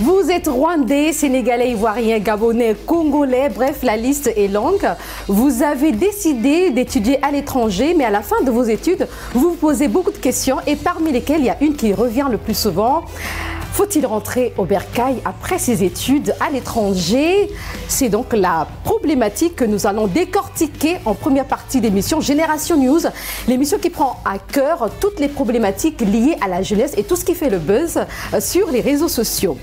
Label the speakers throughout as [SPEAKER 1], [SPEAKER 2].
[SPEAKER 1] Vous êtes rwandais, sénégalais, ivoirien, gabonais, congolais, bref, la liste est longue. Vous avez décidé d'étudier à l'étranger, mais à la fin de vos études, vous vous posez beaucoup de questions et parmi lesquelles il y a une qui revient le plus souvent. Faut-il rentrer au bercail après ses études à l'étranger? C'est donc la problématique que nous allons décortiquer en première partie d'émission Génération News, l'émission qui prend à cœur toutes les problématiques liées à la jeunesse et tout ce qui fait le buzz sur les réseaux sociaux.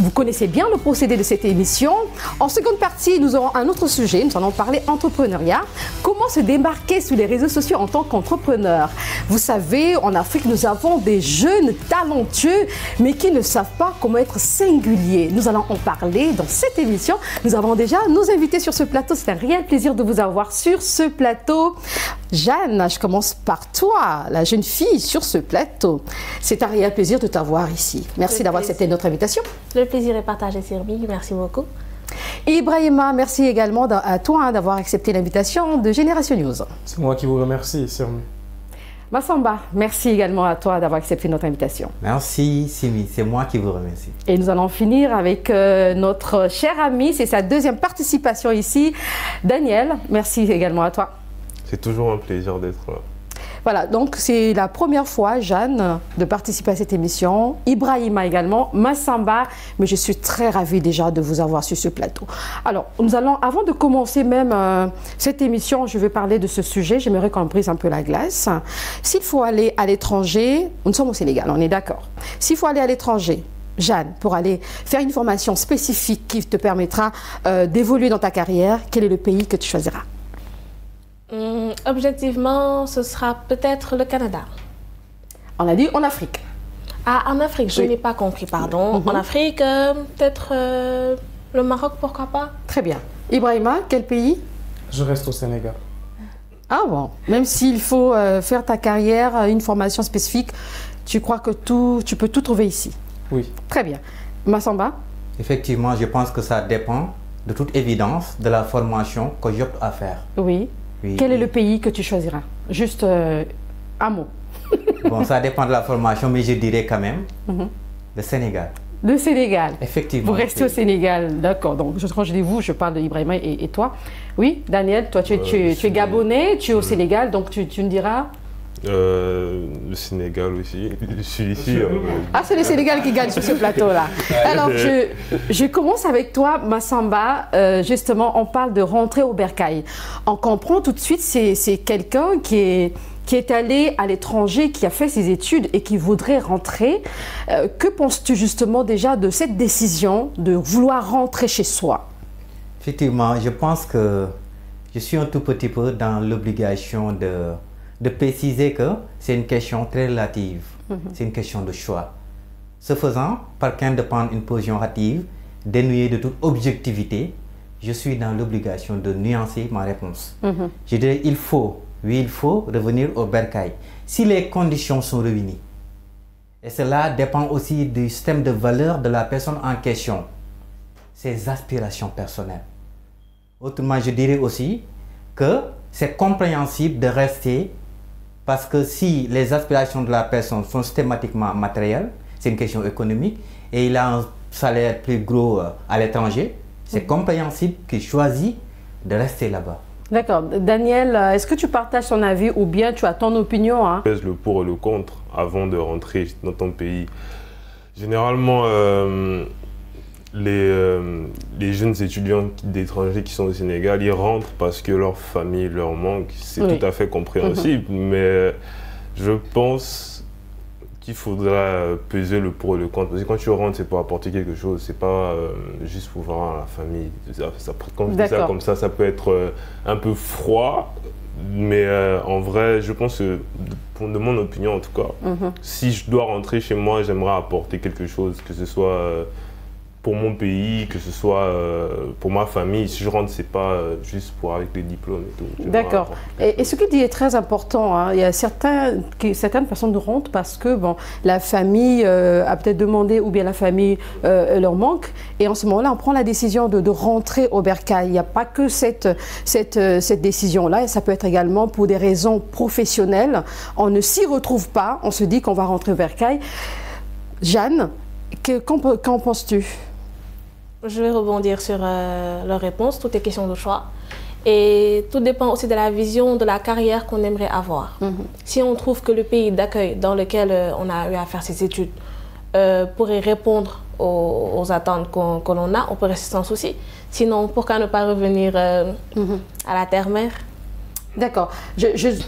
[SPEAKER 1] Vous connaissez bien le procédé de cette émission. En seconde partie, nous aurons un autre sujet, nous allons parler entrepreneuriat. Comment se démarquer sur les réseaux sociaux en tant qu'entrepreneur? Vous savez, en Afrique, nous avons des jeunes talentueux, mais qui ne savent pas comment être singuliers. Nous allons en parler dans cette émission. Nous avons déjà nos invités sur ce plateau. C'est un réel plaisir de vous avoir sur ce plateau. Jeanne, je commence par toi, la jeune fille sur ce plateau. C'est un réel plaisir de t'avoir ici. Merci d'avoir accepté notre invitation.
[SPEAKER 2] Le plaisir est partagé, Sylvie. Merci beaucoup.
[SPEAKER 1] Ibrahima, merci également à toi d'avoir accepté l'invitation de Génération News.
[SPEAKER 3] C'est moi qui vous remercie, Sylvie.
[SPEAKER 1] Massamba, merci également à toi d'avoir accepté notre invitation.
[SPEAKER 4] Merci Simi, c'est moi qui vous remercie.
[SPEAKER 1] Et nous allons finir avec notre cher ami, c'est sa deuxième participation ici. Daniel, merci également à toi.
[SPEAKER 5] C'est toujours un plaisir d'être là.
[SPEAKER 1] Voilà, donc c'est la première fois, Jeanne, de participer à cette émission. Ibrahima également, Massamba, mais je suis très ravie déjà de vous avoir sur ce plateau. Alors, nous allons, avant de commencer même cette émission, je vais parler de ce sujet, j'aimerais qu'on brise un peu la glace. S'il faut aller à l'étranger, nous sommes au Sénégal, on est d'accord. S'il faut aller à l'étranger, Jeanne, pour aller faire une formation spécifique qui te permettra d'évoluer dans ta carrière, quel est le pays que tu choisiras?
[SPEAKER 2] Objectivement, ce sera peut-être le Canada.
[SPEAKER 1] On a dit en Afrique.
[SPEAKER 2] Ah, en Afrique, je n'ai pas compris, pardon. En Afrique, peut-être le Maroc, pourquoi pas?
[SPEAKER 1] Très bien. Ibrahima, quel pays?
[SPEAKER 3] Je reste au Sénégal.
[SPEAKER 1] Ah bon, même s'il faut faire ta carrière, une formation spécifique, tu crois que tu peux tout trouver ici?
[SPEAKER 3] Oui.
[SPEAKER 1] Très bien. Massamba?
[SPEAKER 4] Effectivement, je pense que ça dépend de toute évidence de la formation que j'opte à faire.
[SPEAKER 1] Oui.
[SPEAKER 4] Oui.
[SPEAKER 1] Quel est le pays que tu choisiras? Juste un mot.
[SPEAKER 4] Bon, ça dépend de la formation, mais je dirais quand même le Sénégal.
[SPEAKER 1] Le Sénégal.
[SPEAKER 4] Effectivement.
[SPEAKER 1] Vous restez au Sénégal, d'accord. Donc, quand je dis vous, je parle d'Ibrahima et toi. Oui, Daniel, toi, tu es gabonais, tu es au Sénégal, donc tu me diras?
[SPEAKER 5] Le Sénégal aussi. Je suis ici.
[SPEAKER 1] Ah, c'est le Sénégal qui gagne sur ce plateau-là. Alors, je commence avec toi, Massamba. Justement, on parle de rentrer au bercail. On comprend tout de suite, c'est quelqu'un qui est allé à l'étranger, qui a fait ses études et qui voudrait rentrer. Que penses-tu justement déjà de cette décision de vouloir rentrer chez soi?
[SPEAKER 4] Effectivement, je pense que je suis un tout petit peu dans l'obligation de préciser que c'est une question très relative. C'est une question de choix. Ce faisant, par crainte de prendre une position hâtive, dénuée de toute objectivité, je suis dans l'obligation de nuancer ma réponse. Je dirais, il faut revenir au bercail si les conditions sont réunies. Et cela dépend aussi du système de valeurs de la personne en question, ses aspirations personnelles. Autrement, je dirais aussi que c'est compréhensible de rester parce que si les aspirations de la personne sont systématiquement matérielles, c'est une question économique, et il a un salaire plus gros à l'étranger, c'est compréhensible qu'il choisit de rester là-bas.
[SPEAKER 1] D'accord. Daniel, est-ce que tu partages son avis ou bien tu as ton opinion?
[SPEAKER 5] Pèse le pour et le contre avant de rentrer dans ton pays. Généralement, les jeunes étudiants d'étrangers qui sont au Sénégal, ils rentrent parce que leur famille leur manque. C'est tout à fait compréhensible, mais je pense qu'il faudra peser le pour et le contre. Parce que quand tu rentres, c'est pour apporter quelque chose, c'est pas juste pour voir la famille. Quand je dis ça comme ça peut être un peu froid, mais en vrai, je pense que, de mon opinion en tout cas, si je dois rentrer chez moi, j'aimerais apporter quelque chose, que ce soit pour mon pays, que ce soit pour ma famille. Si je rentre, c'est pas juste pour avec les diplômes et tout.
[SPEAKER 1] D'accord. Et ce qu'il dit est très important. Il y a certaines personnes rentrent parce que bon, la famille a peut-être demandé ou bien la famille leur manque. Et en ce moment-là, on prend la décision de rentrer au bercail. Il n'y a pas que cette décision-là. Et ça peut être également pour des raisons professionnelles. On ne s'y retrouve pas. On se dit qu'on va rentrer au bercail. Jeanne, Qu'en penses-tu?
[SPEAKER 2] Je vais rebondir sur leur réponse. Tout est question de choix. Et tout dépend aussi de la vision de la carrière qu'on aimerait avoir. Si on trouve que le pays d'accueil dans lequel on a eu à faire ses études pourrait répondre aux attentes que l'on a, on peut rester sans souci. Sinon, pourquoi ne pas revenir à la terre-mère?
[SPEAKER 1] D'accord.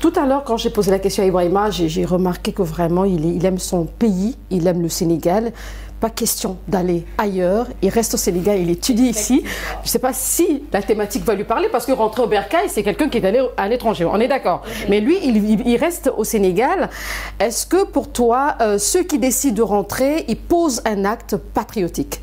[SPEAKER 1] Tout à l'heure, quand j'ai posé la question à Ibrahima, j'ai remarqué que vraiment, il aime son pays, il aime le Sénégal. Pas question d'aller ailleurs. Il reste au Sénégal, il étudie ici. Je ne sais pas si la thématique va lui parler, parce que rentrer au Bercail, c'est quelqu'un qui est allé à l'étranger. On est d'accord. Mais lui, il reste au Sénégal. Est-ce que pour toi, ceux qui décident de rentrer, ils posent un acte patriotique?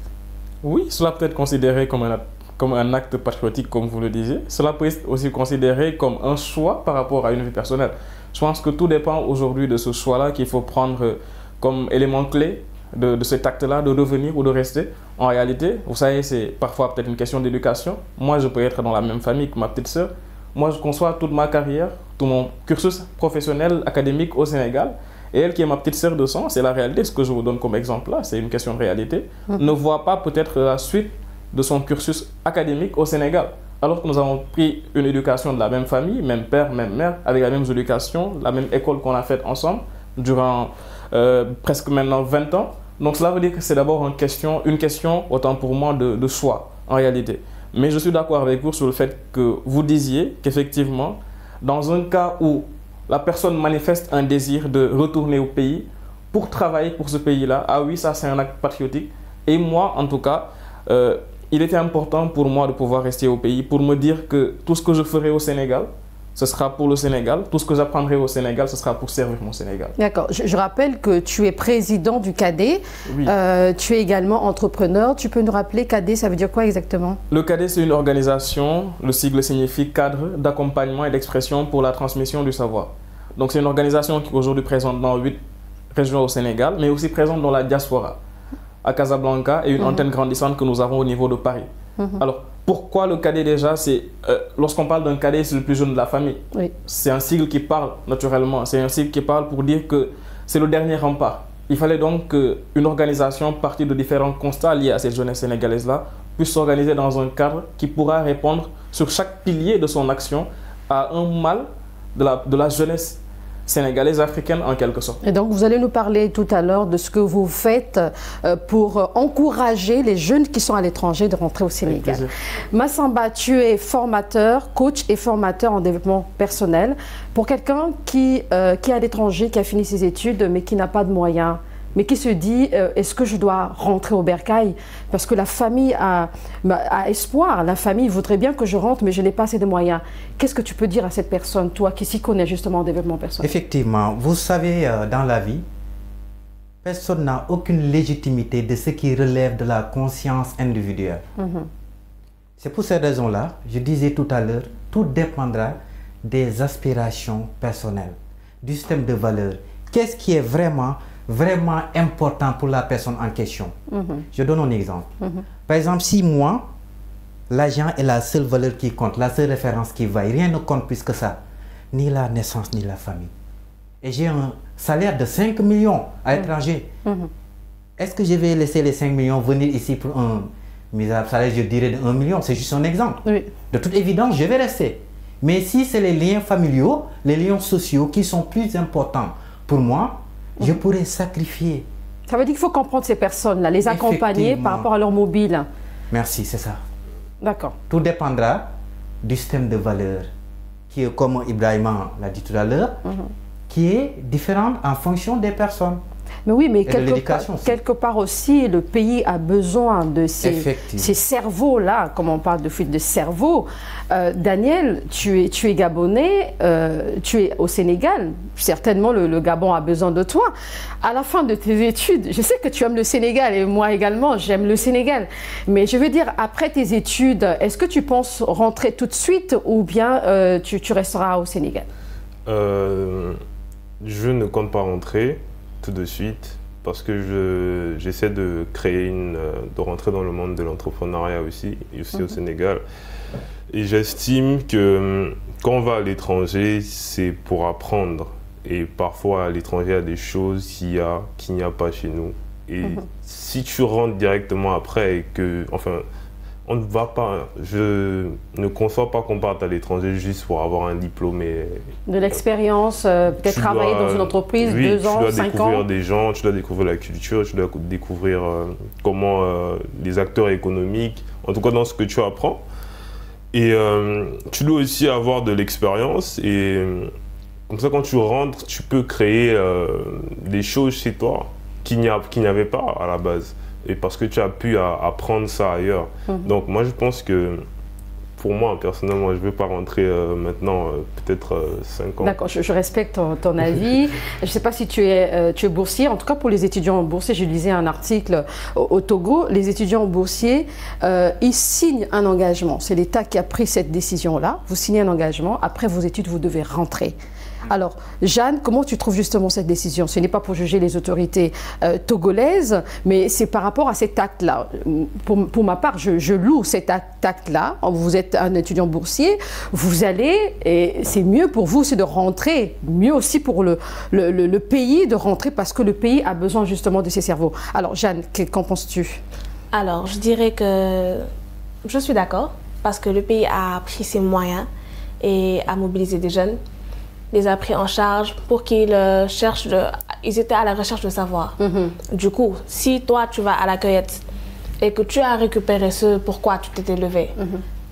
[SPEAKER 3] Oui, cela peut être considéré comme un acte patriotique, comme vous le disiez. Cela peut être aussi considéré comme un choix par rapport à une vie personnelle. Je pense que tout dépend aujourd'hui de ce choix-là qu'il faut prendre comme élément clé de cet acte-là, de revenir ou de rester. En réalité, vous savez, c'est parfois peut-être une question d'éducation. Moi, je peux être dans la même famille que ma petite sœur. Moi, je conçois toute ma carrière, tout mon cursus professionnel, académique au Sénégal. Et elle, qui est ma petite sœur de sang, c'est la réalité. Ce que je vous donne comme exemple là, c'est une question de réalité. Ne voit pas peut-être la suite de son cursus académique au Sénégal. Alors que nous avons pris une éducation de la même famille, même père, même mère, avec la même éducation, la même école qu'on a faite ensemble durant presque maintenant 20 ans. Donc cela veut dire que c'est d'abord une question, autant pour moi, de choix, en réalité. Mais je suis d'accord avec vous sur le fait que vous disiez qu'effectivement, dans un cas où la personne manifeste un désir de retourner au pays pour travailler pour ce pays-là, ah oui, ça c'est un acte patriotique. Et moi, en tout cas, il était important pour moi de pouvoir rester au pays pour me dire que tout ce que je ferai au Sénégal, ce sera pour le Sénégal. Tout ce que j'apprendrai au Sénégal, ce sera pour servir mon Sénégal.
[SPEAKER 1] D'accord. Je rappelle que tu es président du CADE. Oui. Tu es également entrepreneur. Tu peux nous rappeler CADE, ça veut dire quoi exactement?
[SPEAKER 3] Le CADE, c'est une organisation, le sigle signifie Cadre d'accompagnement et d'expression pour la transmission du savoir. Donc c'est une organisation qui est aujourd'hui présente dans 8 régions au Sénégal, mais aussi présente dans la diaspora, à Casablanca, et une antenne grandissante que nous avons au niveau de Paris. Alors, pourquoi le cadet déjà? Lorsqu'on parle d'un cadet, c'est le plus jeune de la famille. Oui. C'est un sigle qui parle naturellement. C'est un sigle qui parle pour dire que c'est le dernier rempart. Il fallait donc qu'une organisation partie de différents constats liés à cette jeunesse sénégalaise-là puisse s'organiser dans un cadre qui pourra répondre sur chaque pilier de son action à un mal de la jeunesse sénégalaise, africaine en quelque sorte.
[SPEAKER 1] Et donc vous allez nous parler tout à l'heure de ce que vous faites pour encourager les jeunes qui sont à l'étranger de rentrer au Sénégal. Massamba, tu es formateur, coach et formateur en développement personnel. Pour quelqu'un qui est à l'étranger, qui a fini ses études mais qui n'a pas de moyens, mais qui se dit, est-ce que je dois rentrer au Bercail? Parce que la famille a espoir, la famille voudrait bien que je rentre, mais je n'ai pas assez de moyens. Qu'est-ce que tu peux dire à cette personne, toi, qui s'y connaît justement en développement personnel?
[SPEAKER 4] Effectivement, vous savez, dans la vie, personne n'a aucune légitimité de ce qui relève de la conscience individuelle. C'est pour ces raisons-là, je disais tout à l'heure, tout dépendra des aspirations personnelles, du système de valeurs. Qu'est-ce qui est vraiment important pour la personne en question? Je donne un exemple. Par exemple, si moi, l'argent est la seule valeur qui compte, la seule référence qui vaille, rien ne compte plus que ça, ni la naissance, ni la famille. Et j'ai un salaire de 5 millions à l'étranger. Est-ce que je vais laisser les 5 millions venir ici pour un misérable salaire, je dirais, de 1 million? C'est juste un exemple. Oui. De toute évidence, je vais rester. Mais si c'est les liens familiaux, les liens sociaux qui sont plus importants pour moi, je pourrais sacrifier.
[SPEAKER 1] Ça veut dire qu'il faut comprendre ces personnes-là, les accompagner par rapport à leur mobile.
[SPEAKER 4] Merci, c'est ça.
[SPEAKER 1] D'accord.
[SPEAKER 4] Tout dépendra du système de valeurs qui est, comme Ibrahima l'a dit tout à l'heure, qui est différent en fonction des personnes.
[SPEAKER 1] Mais oui, mais quelque part aussi, le pays a besoin de ces cerveaux-là, comme on parle de fuite de cerveau. Daniel, tu es Gabonais, tu es au Sénégal. Certainement, le Gabon a besoin de toi. À la fin de tes études, je sais que tu aimes le Sénégal et moi également, j'aime le Sénégal. Mais je veux dire, après tes études, est-ce que tu penses rentrer tout de suite ou bien tu resteras au Sénégal?
[SPEAKER 5] Je ne compte pas rentrer tout de suite parce que j'essaie de de rentrer dans le monde de l'entrepreneuriat aussi au Sénégal. Et j'estime que quand on va à l'étranger, c'est pour apprendre. Et parfois, à l'étranger, il y a des choses qu'il n'y a pas chez nous. Et si tu rentres directement après et que, enfin, on ne va pas, je ne conçois pas qu'on parte à l'étranger juste pour avoir un diplôme et...
[SPEAKER 1] De l'expérience, peut-être travailler dans une entreprise,
[SPEAKER 5] oui,
[SPEAKER 1] 2 ans, 5 ans.
[SPEAKER 5] Tu dois découvrir des gens, tu dois découvrir la culture, tu dois découvrir comment les acteurs économiques, en tout cas dans ce que tu apprends. Et tu dois aussi avoir de l'expérience et comme ça quand tu rentres, tu peux créer des choses chez toi qu'il n'y avait pas à la base. Et parce que tu as pu apprendre ça ailleurs. Donc moi je pense que, pour moi personnellement, je ne veux pas rentrer maintenant, peut-être 5 ans.
[SPEAKER 1] D'accord, je respecte ton avis. Je ne sais pas si tu es boursier. En tout cas pour les étudiants boursiers, je lisais un article au Togo. Les étudiants boursiers, ils signent un engagement. C'est l'État qui a pris cette décision-là. Vous signez un engagement. Après vos études, vous devez rentrer. Alors, Jeanne, comment tu trouves justement cette décision? Ce n'est pas pour juger les autorités togolaises, mais c'est par rapport à cet acte-là. Pour ma part, je loue cet acte-là. Vous êtes un étudiant boursier, vous allez, et c'est mieux pour vous, c'est de rentrer. Mieux aussi pour le pays de rentrer, parce que le pays a besoin justement de ses cerveaux. Alors, Jeanne, qu'en penses-tu?
[SPEAKER 2] Alors, je dirais que je suis d'accord, parce que le pays a pris ses moyens et a mobilisé des jeunes, les a pris en charge pour qu'ils cherchent, ils étaient à la recherche de savoir. Du coup, si toi tu vas à la cueillette et que tu as récupéré ce pourquoi tu t'étais levé,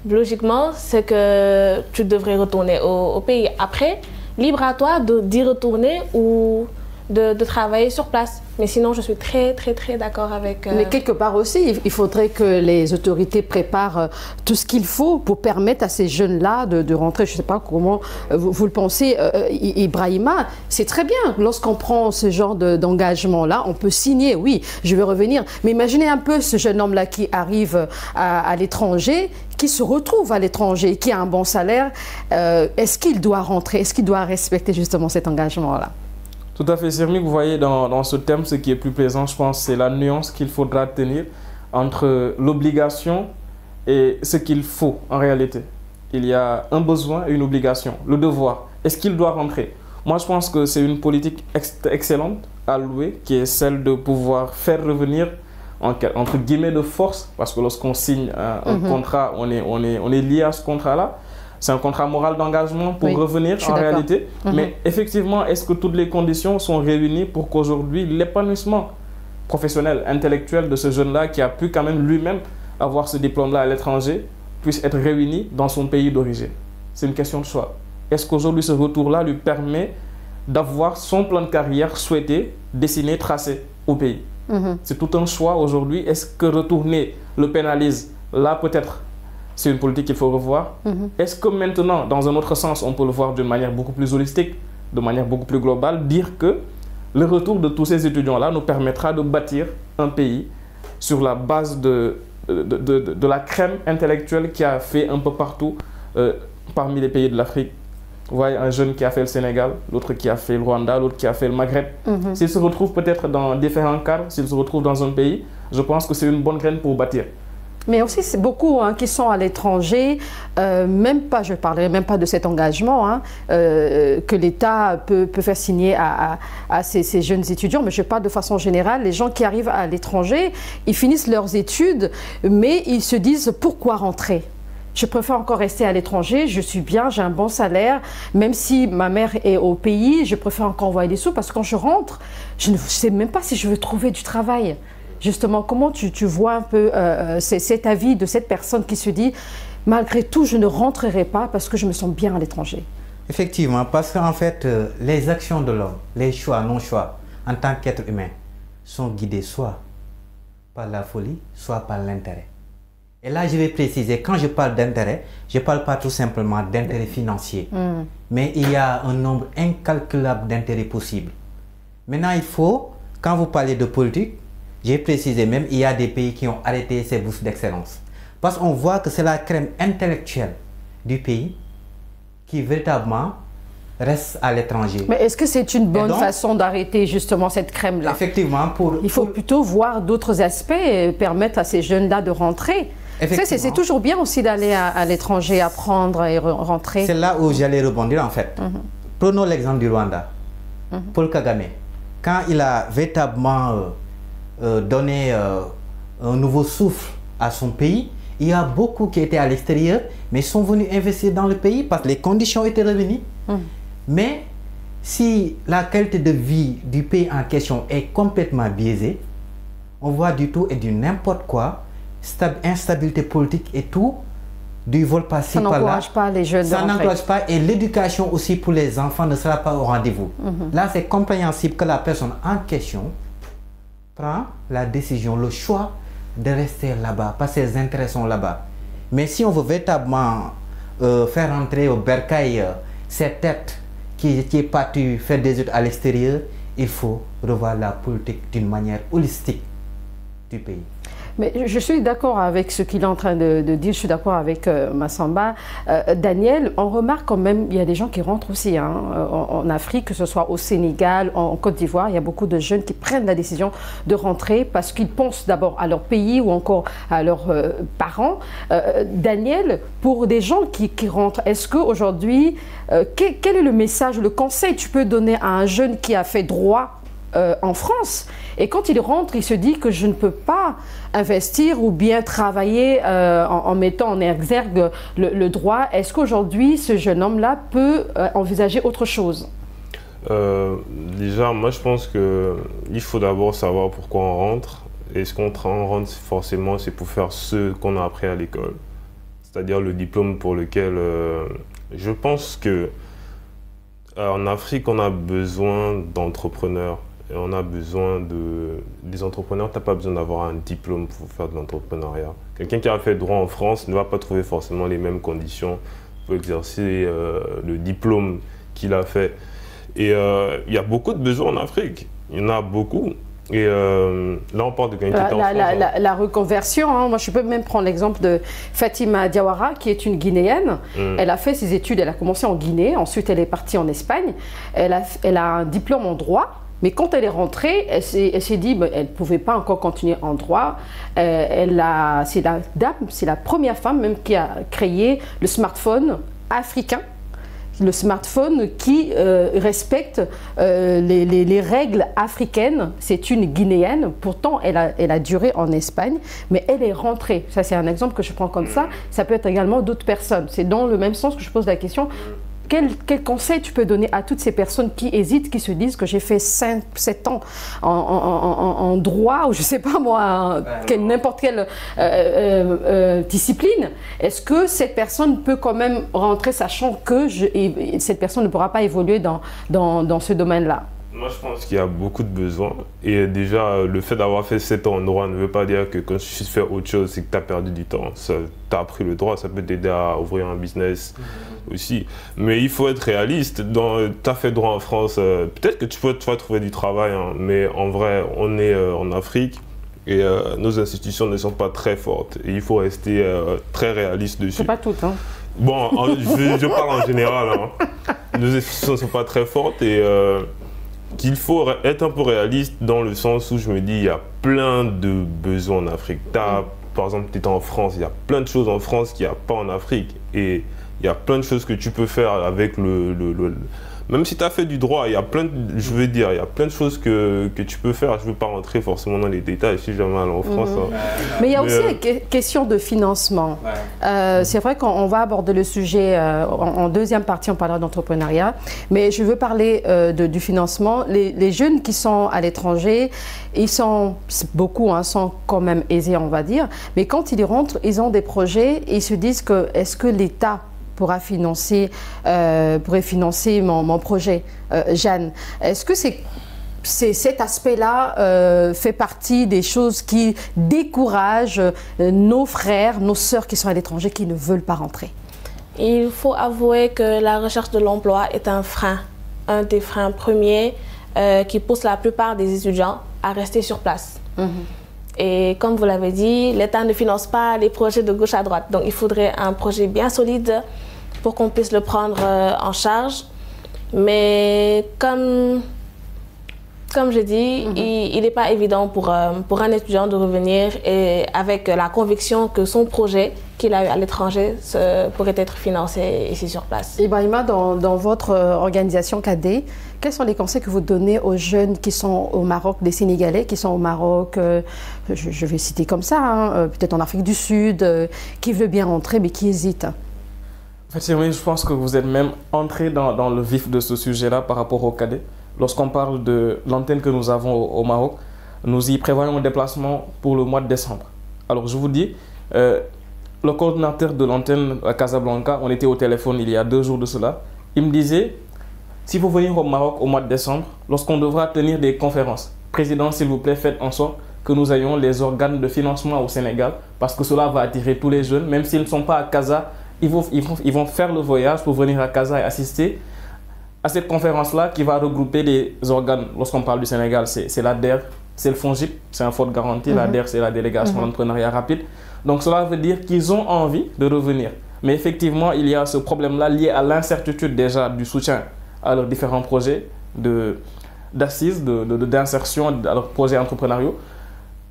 [SPEAKER 2] logiquement c'est que tu devrais retourner au pays. Après, libre à toi d'y retourner ou de travailler sur place. Mais sinon, je suis très d'accord avec...
[SPEAKER 1] Mais quelque part aussi, il faudrait que les autorités préparent tout ce qu'il faut pour permettre à ces jeunes-là de rentrer. Je ne sais pas comment vous le pensez, Ibrahima. C'est très bien. Lorsqu'on prend ce genre d'engagement-là, on peut signer, oui, je vais revenir. Mais imaginez un peu ce jeune homme-là qui arrive à l'étranger, qui se retrouve à l'étranger, qui a un bon salaire. Est-ce qu'il doit rentrer? Est-ce qu'il doit respecter justement cet engagement-là?
[SPEAKER 3] Tout à fait, Sirmi, vous voyez dans ce thème, ce qui est plus plaisant, je pense, c'est la nuance qu'il faudra tenir entre l'obligation et ce qu'il faut en réalité. Il y a un besoin et une obligation, le devoir. Est-ce qu'il doit rentrer? Moi, je pense que c'est une politique excellente à louer, qui est celle de pouvoir faire revenir, entre guillemets, de force, parce que lorsqu'on signe un contrat, on est lié à ce contrat-là. C'est un contrat moral d'engagement pour revenir en réalité. Mais effectivement, est-ce que toutes les conditions sont réunies pour qu'aujourd'hui, l'épanouissement professionnel, intellectuel de ce jeune-là, qui a pu quand même lui-même avoir ce diplôme-là à l'étranger, puisse être réuni dans son pays d'origine? C'est une question de choix. Est-ce qu'aujourd'hui, ce retour-là lui permet d'avoir son plan de carrière souhaité, dessiné, tracé au pays? C'est tout un choix aujourd'hui. Est-ce que retourner le pénalise? Là, peut-être, c'est une politique qu'il faut revoir. Est-ce que maintenant, dans un autre sens, on peut le voir d'une manière beaucoup plus holistique, de manière beaucoup plus globale, dire que le retour de tous ces étudiants-là nous permettra de bâtir un pays sur la base de la crème intellectuelle qui a fait un peu partout parmi les pays de l'Afrique. Vous voyez, un jeune qui a fait le Sénégal, l'autre qui a fait le Rwanda, l'autre qui a fait le Maghreb. S'ils se retrouvent peut-être dans différents cadres, s'ils se retrouvent dans un pays, je pense que c'est une bonne graine pour bâtir.
[SPEAKER 1] Mais aussi, c'est beaucoup qui sont à l'étranger, même pas, je ne parlerai même pas de cet engagement que l'État peut faire signer à ces jeunes étudiants, mais je parle de façon générale. Les gens qui arrivent à l'étranger, ils finissent leurs études, mais ils se disent pourquoi rentrer? Je préfère encore rester à l'étranger, je suis bien, j'ai un bon salaire, même si ma mère est au pays, je préfère encore envoyer des sous parce que quand je rentre, je ne sais même pas si je veux trouver du travail. Justement, comment tu vois un peu cet avis de cette personne qui se dit « Malgré tout, je ne rentrerai pas parce que je me sens bien à l'étranger ».
[SPEAKER 4] Effectivement, parce qu'en fait, les actions de l'homme, les choix, non-choix, en tant qu'être humain, sont guidés soit par la folie, soit par l'intérêt. Et là, je vais préciser, quand je parle d'intérêt, je ne parle pas tout simplement d'intérêt financier, mais il y a un nombre incalculable d'intérêts possibles. Maintenant, il faut, quand vous parlez de politique, j'ai précisé même, il y a des pays qui ont arrêté ces bourses d'excellence. Parce qu'on voit que c'est la crème intellectuelle du pays qui véritablement reste à l'étranger.
[SPEAKER 1] Mais est-ce que c'est une bonne façon d'arrêter justement cette crème-là?
[SPEAKER 4] Effectivement.
[SPEAKER 1] Il faut plutôt voir d'autres aspects et permettre à ces jeunes-là de rentrer. C'est toujours bien aussi d'aller à l'étranger, apprendre et rentrer.
[SPEAKER 4] C'est là où j'allais rebondir en fait. Prenons l'exemple du Rwanda. Paul Kagame, quand il a véritablement donner un nouveau souffle à son pays. Il y a beaucoup qui étaient à l'extérieur, mais sont venus investir dans le pays parce que les conditions étaient revenues. Mais si la qualité de vie du pays en question est complètement biaisée, on voit du tout et du n'importe quoi, instabilité politique et tout, du vol par-ci par-là.
[SPEAKER 1] Ça n'encourage pas les jeunes.
[SPEAKER 4] Ça n'encourage pas, et l'éducation aussi pour les enfants ne sera pas au rendez-vous. Là, c'est compréhensible que la personne en question prend la décision, le choix de rester là-bas, parce que ses intérêts sont là-bas. Mais si on veut véritablement faire entrer au bercail cette tête qui est partie faire des études à l'extérieur, il faut revoir la politique d'une manière holistique du pays.
[SPEAKER 1] Mais je suis d'accord avec ce qu'il est en train de dire, je suis d'accord avec Massamba. Daniel, on remarque quand même, il y a des gens qui rentrent aussi en Afrique, que ce soit au Sénégal, en Côte d'Ivoire, il y a beaucoup de jeunes qui prennent la décision de rentrer parce qu'ils pensent d'abord à leur pays ou encore à leurs parents. Daniel, pour des gens qui rentrent, est-ce qu'aujourd'hui, quel est le message, le conseil que tu peux donner à un jeune qui a fait droit en France, et quand il rentre, il se dit que je ne peux pas investir ou bien travailler en mettant en exergue le droit. Est-ce qu'aujourd'hui, ce jeune homme-là peut envisager autre chose?
[SPEAKER 5] Déjà, moi je pense qu'il faut d'abord savoir pourquoi on rentre. Et ce qu'on rentre forcément, c'est pour faire ce qu'on a appris à l'école. C'est-à-dire le diplôme pour lequel je pense que en Afrique, on a besoin d'entrepreneurs. Et on a besoin des entrepreneurs. Tu n'as pas besoin d'avoir un diplôme pour faire de l'entrepreneuriat. Quelqu'un qui a fait droit en France ne va pas trouver forcément les mêmes conditions pour exercer le diplôme qu'il a fait. Et il y a beaucoup de besoins en Afrique. Il y en a beaucoup. Et là, on parle de quelqu'un qui est en France.
[SPEAKER 1] La reconversion, hein. Moi je peux même prendre l'exemple de Fatima Diawara, qui est une Guinéenne. Elle a fait ses études, elle a commencé en Guinée, ensuite elle est partie en Espagne. Elle a un diplôme en droit. Mais quand elle est rentrée, elle s'est dit qu'elle ne pouvait pas encore continuer en droit. C'est la première femme même qui a créé le smartphone africain, le smartphone qui respecte les règles africaines. C'est une Guinéenne, pourtant elle a duré en Espagne, mais elle est rentrée. Ça c'est un exemple que je prends comme ça. Ça peut être également d'autres personnes. C'est dans le même sens que je pose la question. Quel conseil tu peux donner à toutes ces personnes qui hésitent, qui se disent que j'ai fait 7 ans en droit ou je ne sais pas moi, n'importe quelle discipline? Est-ce que cette personne peut quand même rentrer sachant que cette personne ne pourra pas évoluer dans ce domaine-là?
[SPEAKER 5] Moi, je pense qu'il y a beaucoup de besoins. Et déjà, le fait d'avoir fait 7 ans en droit ne veut pas dire que quand tu sais faire autre chose, c'est que tu as perdu du temps. Tu as appris le droit, ça peut t'aider à ouvrir un business aussi. Mais il faut être réaliste. Tu as fait droit en France, peut-être que tu vas trouver du travail, hein, mais en vrai, on est en Afrique et nos institutions ne sont pas très fortes. Et il faut rester très réaliste dessus.
[SPEAKER 1] C'est pas toutes, hein.
[SPEAKER 5] Bon, je parle en général. Hein. Nos institutions ne sont pas très fortes et qu'il faut être un peu réaliste dans le sens où je me dis il y a plein de besoins en Afrique. Par exemple, tu es en France, il y a plein de choses en France qu'il n'y a pas en Afrique. Et il y a plein de choses que tu peux faire avec même si tu as fait du droit, il y a plein de choses que tu peux faire. Je ne veux pas rentrer forcément dans les détails si jamais aller en France. Hein.
[SPEAKER 1] Mais il y a aussi la question de financement. C'est vrai qu'on va aborder le sujet en deuxième partie, on parlera d'entrepreneuriat. Mais je veux parler du financement. Les jeunes qui sont à l'étranger, beaucoup sont quand même aisés, on va dire. Mais quand ils rentrent, ils ont des projets et ils se disent que est-ce que l'État pourrait financer mon projet. Jeanne, est-ce que cet aspect-là fait partie des choses qui découragent nos frères, nos sœurs qui sont à l'étranger, qui ne veulent pas rentrer?
[SPEAKER 2] Il faut avouer que la recherche de l'emploi est un frein, un des freins premiers qui pousse la plupart des étudiants à rester sur place. Et comme vous l'avez dit, l'État ne finance pas les projets de gauche à droite. Donc il faudrait un projet bien solide pour qu'on puisse le prendre en charge. Mais comme Comme je dis, il n'est pas évident pour un étudiant de revenir et avec la conviction que son projet qu'il a eu à l'étranger pourrait être financé ici sur place.
[SPEAKER 1] Ibrahima, dans votre organisation CADE, quels sont les conseils que vous donnez aux jeunes qui sont au Maroc, des Sénégalais qui sont au Maroc, je vais citer comme ça, hein, peut-être en Afrique du Sud, qui veulent bien rentrer mais qui hésitent?
[SPEAKER 3] En fait, oui, je pense que vous êtes même entré dans le vif de ce sujet-là par rapport au CADE. Lorsqu'on parle de l'antenne que nous avons au Maroc, nous y prévoyons un déplacement pour le mois de décembre. Alors, je vous dis, le coordinateur de l'antenne à Casablanca, on était au téléphone il y a 2 jours de cela, il me disait, si vous venez au Maroc au mois de décembre, lorsqu'on devra tenir des conférences, président, s'il vous plaît, faites en sorte que nous ayons les organes de financement au Sénégal, parce que cela va attirer tous les jeunes, même s'ils ne sont pas à Casa, ils vont faire le voyage pour venir à Casa et assister à cette conférence-là qui va regrouper les organes. Lorsqu'on parle du Sénégal, c'est l'ADER, c'est le FONGIP, c'est un fonds de garantie. L'ADER, c'est la délégation d'entrepreneuriat rapide. Donc cela veut dire qu'ils ont envie de revenir. Mais effectivement, il y a ce problème-là lié à l'incertitude déjà du soutien à leurs différents projets d'assises, d'insertion à leurs projets entrepreneuriaux.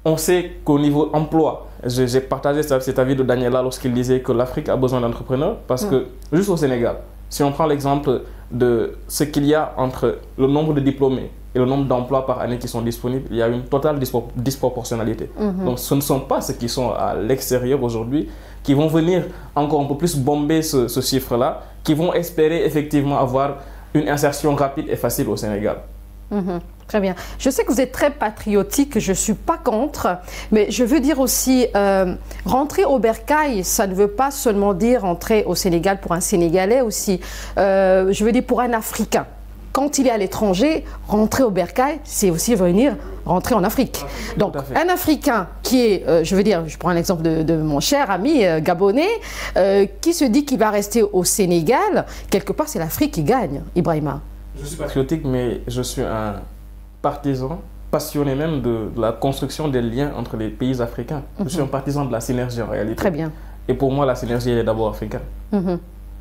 [SPEAKER 3] On sait qu'au niveau emploi, j'ai partagé cet avis de Daniela lorsqu'il disait que l'Afrique a besoin d'entrepreneurs parce que juste au Sénégal, si on prend l'exemple de ce qu'il y a entre le nombre de diplômés et le nombre d'emplois par année qui sont disponibles, il y a une totale disproportionnalité. Donc ce ne sont pas ceux qui sont à l'extérieur aujourd'hui qui vont venir encore un peu plus bomber ce chiffre-là, qui vont espérer effectivement avoir une insertion rapide et facile au Sénégal.
[SPEAKER 1] Très bien. Je sais que vous êtes très patriotique, je ne suis pas contre, mais je veux dire aussi, rentrer au bercail, ça ne veut pas seulement dire rentrer au Sénégal pour un Sénégalais aussi, je veux dire pour un Africain. Quand il est à l'étranger, rentrer au bercail, c'est aussi venir rentrer en Afrique. Donc, un Africain qui est, je veux dire, je prends l'exemple de mon cher ami gabonais, qui se dit qu'il va rester au Sénégal, quelque part, c'est l'Afrique qui gagne, Ibrahima.
[SPEAKER 3] Je suis patriotique, mais je suis un partisan, passionné même de la construction des liens entre les pays africains. Je suis un partisan de la synergie en réalité.
[SPEAKER 1] Très bien.
[SPEAKER 3] Et pour moi, la synergie, elle est d'abord africaine.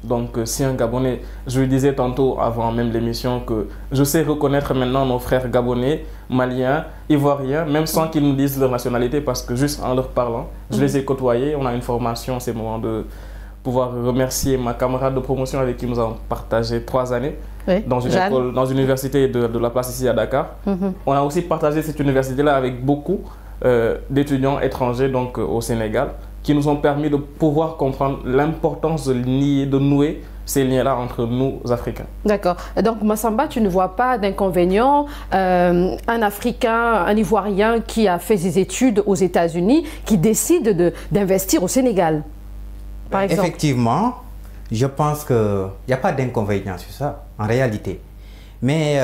[SPEAKER 3] Donc, si un Gabonais, je lui disais tantôt avant même l'émission que je sais reconnaître maintenant nos frères gabonais, maliens, ivoiriens, même sans qu'ils nous disent leur nationalité, parce que juste en leur parlant, je les ai côtoyés, on a une formation, c'est le moment de pouvoir remercier ma camarade de promotion avec qui nous avons partagé 3 années dans une école, dans une université de la place ici à Dakar. On a aussi partagé cette université-là avec beaucoup d'étudiants étrangers donc, au Sénégal, qui nous ont permis de pouvoir comprendre l'importance de nouer ces liens-là entre nous, Africains. D'accord.
[SPEAKER 1] Donc, Massamba, tu ne vois pas d'inconvénient, un Africain, un Ivoirien qui a fait ses études aux États-Unis, qui décide d'investir au Sénégal, par exemple?
[SPEAKER 4] Effectivement, je pense qu'il n'y a pas d'inconvénient sur ça, en réalité. Mais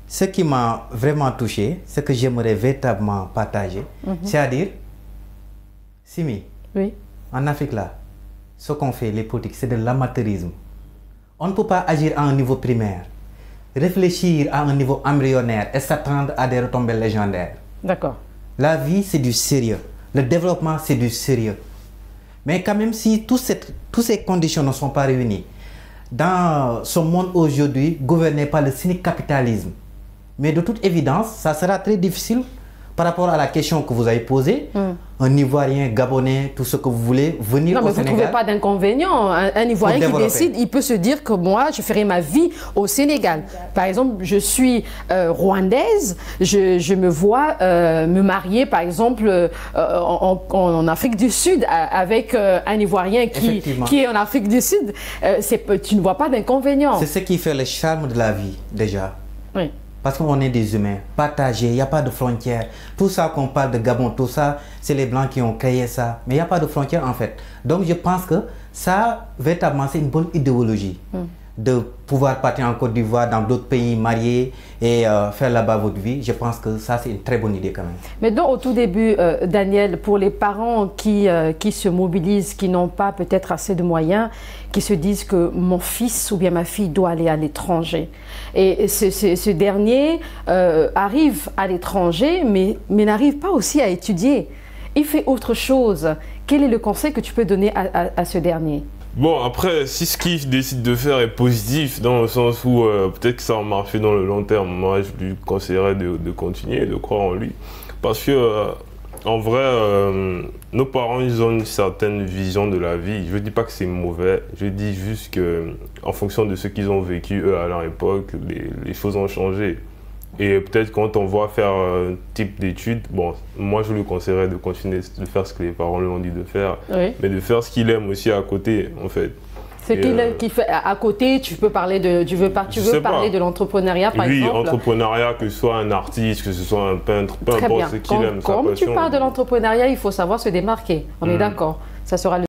[SPEAKER 4] ce qui m'a vraiment touché, ce que j'aimerais véritablement partager, c'est-à-dire, Simi, en Afrique là, ce qu'on fait, les politiques, c'est de l'amateurisme. On ne peut pas agir à un niveau primaire, réfléchir à un niveau embryonnaire et s'attendre à des retombées légendaires.
[SPEAKER 1] D'accord.
[SPEAKER 4] La vie, c'est du sérieux. Le développement, c'est du sérieux. Mais quand même, si toutes ces conditions ne sont pas réunies, dans ce monde aujourd'hui gouverné par le cynique capitalisme, mais de toute évidence, ça sera très difficile par rapport à la question que vous avez posée. Un Ivoirien, Gabonais, tout ce que vous voulez, venir au Sénégal. Non, mais vous ne trouvez
[SPEAKER 1] pas d'inconvénient. Un Ivoirien qui décide, il peut se dire que moi, je ferai ma vie au Sénégal. Par exemple, je suis rwandaise, je me vois me marier, par exemple, en Afrique du Sud, avec un Ivoirien qui est en Afrique du Sud. Tu ne vois pas d'inconvénient.
[SPEAKER 4] C'est ce qui fait le charme de la vie, déjà.
[SPEAKER 1] Oui.
[SPEAKER 4] Parce qu'on est des humains, partagés, il n'y a pas de frontières. Tout ça qu'on parle de Gabon, tout ça, c'est les Blancs qui ont créé ça. Mais il n'y a pas de frontières en fait. Donc je pense que ça, véritablement, c'est une bonne idéologie. De pouvoir partir en Côte d'Ivoire, dans d'autres pays, marier et faire là-bas votre vie. Je pense que ça, c'est une très bonne idée quand même.
[SPEAKER 1] Mais donc, au tout début, Daniel, pour les parents qui se mobilisent, qui n'ont pas peut-être assez de moyens, qui se disent que mon fils ou bien ma fille doit aller à l'étranger. Et ce dernier arrive à l'étranger, mais n'arrive pas aussi à étudier. Il fait autre chose. Quel est le conseil que tu peux donner à ce dernier ?
[SPEAKER 5] Bon, après, si ce qu'il décide de faire est positif, dans le sens où peut-être que ça va marcher dans le long terme, moi je lui conseillerais de continuer, de croire en lui. Parce que, en vrai, nos parents, ils ont une certaine vision de la vie. Je ne dis pas que c'est mauvais, je dis juste qu'en fonction de ce qu'ils ont vécu, eux, à leur époque, les choses ont changé. Et peut-être quand on va faire un type d'études, bon, moi je lui conseillerais de continuer de faire ce que les parents lui ont dit de faire,
[SPEAKER 1] Oui.
[SPEAKER 5] mais de faire ce qu'il aime aussi à côté, en fait.
[SPEAKER 1] Ce qu'il fait à côté, tu peux parler de, tu veux parler de l'entrepreneuriat, par exemple.
[SPEAKER 5] Oui, entrepreneuriat, que ce soit un artiste, que ce soit un peintre, peu
[SPEAKER 1] Très
[SPEAKER 5] importe
[SPEAKER 1] bien.
[SPEAKER 5] ce qu'il aime, sa
[SPEAKER 1] Comme tu
[SPEAKER 5] passion.
[SPEAKER 1] parles de l'entrepreneuriat, il faut savoir se démarquer. On est d'accord. Ça sera le